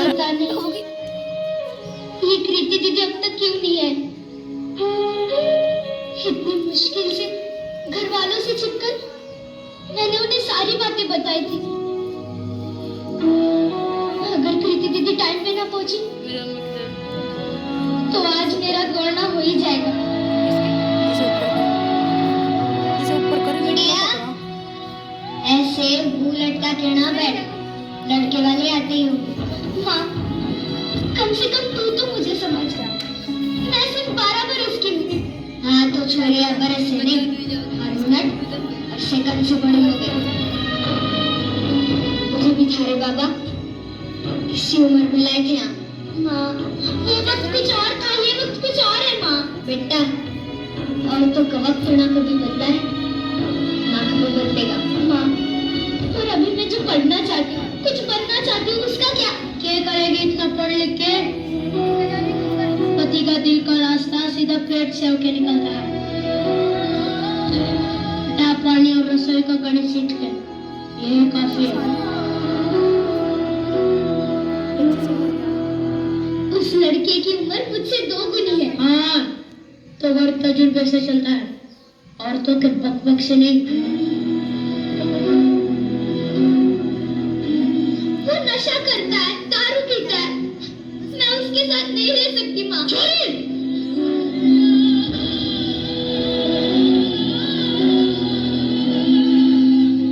पता नहीं ये कृति दीदी अब तक क्यों नहीं है। इतनी मुश्किल से घर वालों से छिपकर मैंने उन्हें सारी बातें बताई थी। अगर कृति दीदी टाइम पे ना पहुंची तो आज मेरा गौरना हो ही जाएगा। ऐसे मुंह लटका के ना बैठ, लड़के वाले आते ही होंगे। माँ, कम से कम तू तो मुझे समझ रहा। मैं सिर्फ 12 बरस की हूँ। हाँ तो छोरे बरस से नहीं, हर मिनट और सेकंड से बड़े हो गए। मुझे भी थारे बाबा इसी उम्र में लाए थे यहाँ। माँ, वो वक्त कुछ और था, ये वक्त कुछ और है माँ। बेटा, और तो का वक्त ना कभी बदला है, ना कभी बदलेगा। माँ, और अभी मैं जो पढ़ना चाहती हूँ, कुछ बनना चाहती हूँ, उसका क्या? क्या करेगी इतना पढ़ लिख के? पति का दिल का रास्ता सीधा पेट से होके निकल रहा है। पानी और रसोई का गणित सीख ले, ये काफी है। उस लड़के की उम्र मुझसे 2 गुनी है। हाँ, तो वर्ग तजुर्बे से चलता है, औरतों के बकबक से नहीं। वो नशा करता है, दारू पीता है, मैं उसके साथ नहीं रह सकती माँ।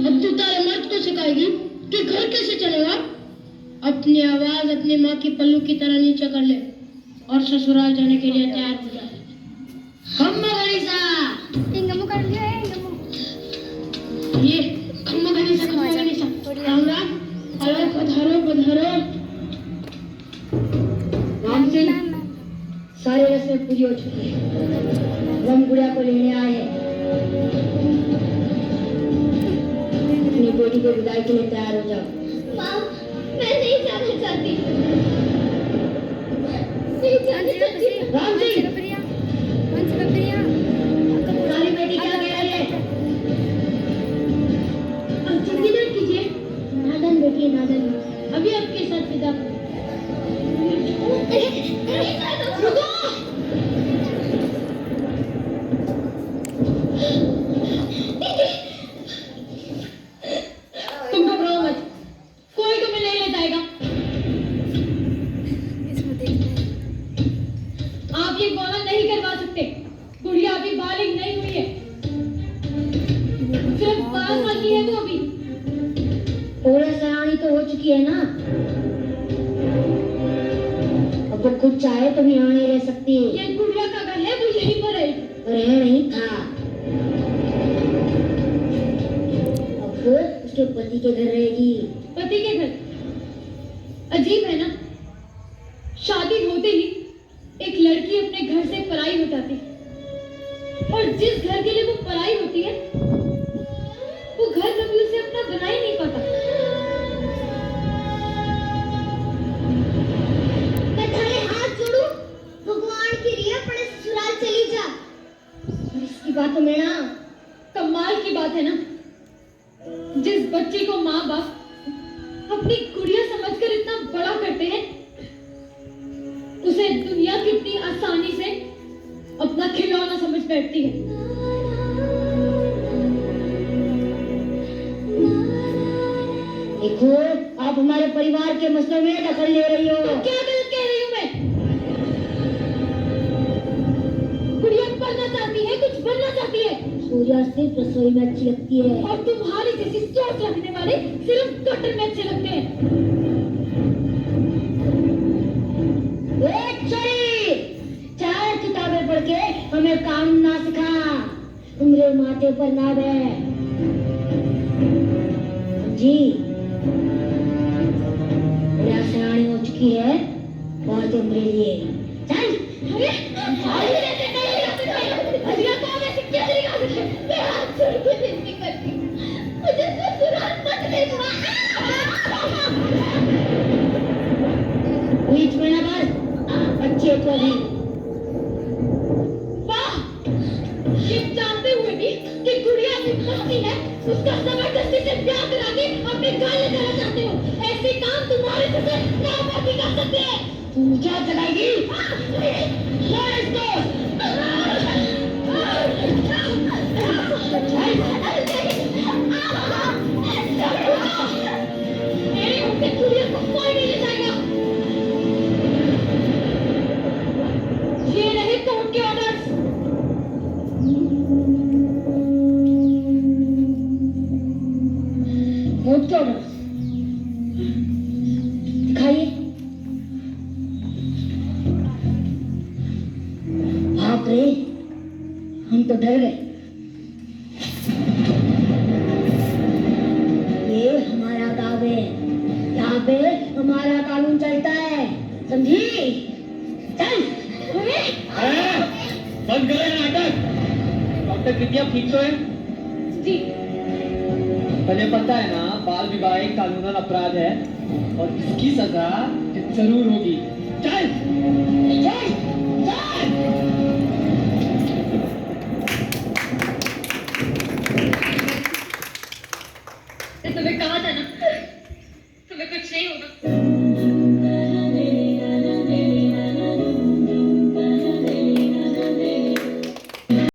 अब तू तारे मर्द को सिखाएगी कि घर कैसे चलेगा? अपनी आवाज अपनी माँ की पल्लू की तरह नीचे कर ले और ससुराल जाने के लिए तैयार हो जा। खम्मा गणेशा, इंगमो कर लिया है। इंगमो ये खम्मा गणेशा, खम्मा गणेशा। रामराज, अरे पधारो पधारो। राम सिंह, सारी रस्में पूरी हो चुकी है। हम गुड़िया को लेने आए हैं। अपनी बेटी को विदाई के लिए तैयार हो जाओ। माँ, मैं नहीं जाना चाहती। नहीं जाना चाहती। राम सिंह, सारी बेटी क्या कह रही है? अब जल्दी ना कीजिए। नादन बेटी नादन, अभी आपके साथ विदा। रुको। तुम घबराओ मत, कोई तुम्हें नहीं ले जाएगा। आप ये गौना नहीं करवा सकते, गुड़िया अभी बालिग नहीं हुई है, सिर्फ 12 साल की है वो अभी। पूरे सयानी तो हो चुकी है ना, अब वो खुद चाहे तो यहाँ नहीं रह सकती। ये गुड़िया का घर है, वो यहीं पर है। रह नहीं था, अब वो उसके पति के घर रहेगी। पति के घर? अजीब है ना, शादी होते ही एक लड़की अपने घर से पराई हो जाती है, और जिस घर के लिए वो पराई होती है वो घर कभी उसे अपना बना ही नहीं पाता। मैं थारे हाथ जोड़ू, भगवान की रिया अपने ससुराल चली जा। और इसकी बात में ना कमाल की बात है ना, जिस बच्चे को माँ बाप अपनी गुड़िया समझकर इतना बड़ा करते हैं, उसे दुनिया कितनी आसानी से अपना खिलौना समझ बैठती है। देखो, आप हमारे परिवार के मसलों में दखल ले रही हो। तो क्या गलत कह रही हूँ मैं? गुड़िया पढ़ना चाहती है, कुछ बनना चाहती है। सूर्या सिर्फ रसोई में अच्छी लगती है, और तुम्हारी जैसी सोच रखने वाले सिर्फ कटर में अच्छे लगते हैं। चार किताबें पढ़ के हमें काम ना सिखा, उम्र माथे पर ना बे जी। सयानी हो चुकी है, बहुत उम्र लिए। चल, मैं हाथ जोड़ के विनती करती हूँ, मुझे ससुराल मत ले जाओ। बीच में ना बस बच्चे को भी। वाह, ये जानते हुए भी कि गुड़िया विपत्ति है, उसका जबरदस्ती से ब्याह करा के अपने घर ले जाना चाहते हो। ऐसे काम तुम्हारे जैसे नापाकी का तू क्या चलाएगी? मार इसको! मेरे मुंह पे चूड़ियों को कोई नहीं ले जाएगा। ये नहीं कोर्ट के ऑर्डर्स। कोर्ट के ऑर्डर्स दिखाइए। बाप रे, हम तो डर गए। ये हमारा गाँव है, यहाँ पे हमारा कानून चलता है, समझी? चल। बंद करें नाटक। डॉक्टर कृति आप ठीक तो है? जी। तुम्हें पता है ना, बाल विवाह एक कानूनन अपराध है और इसकी सजा जरूर होगी। चल चल चल। तुम्हें कहा था ना, तुम्हें कुछ नहीं होगा।